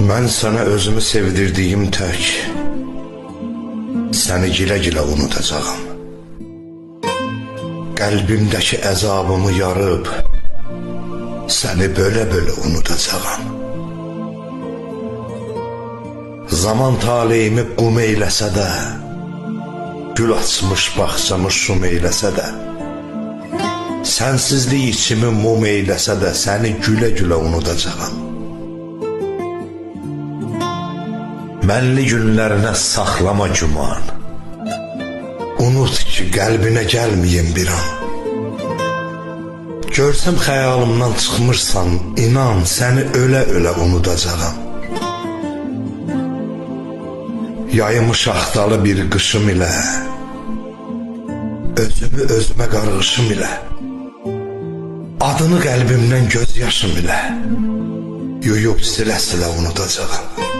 Mən sənə özümü sevdirdiyim tək səni gilə-gilə unudacağam. Qəlbimdəki əzabımı yarıb səni bölə-bölə unudacağam. Zaman taleyimi qum eyləsə də, gül açmış bağçamı şum eyləsə də, sənsizlik içimi mum eyləsə də səni gülə-gülə unudacağam. Mənli günlərinə saxlama güman, unut ki qəlbinə gəlməyim bir an. Görsəm xəyalımdan çıxmırsan, inan səni ölə-ölə unudacağam. Yayımı şaxtalı bir qışım ilə, özümü özümə qarğışım ilə, adını qəlbimdən göz yaşım ilə yuyub silə-silə unudacağam.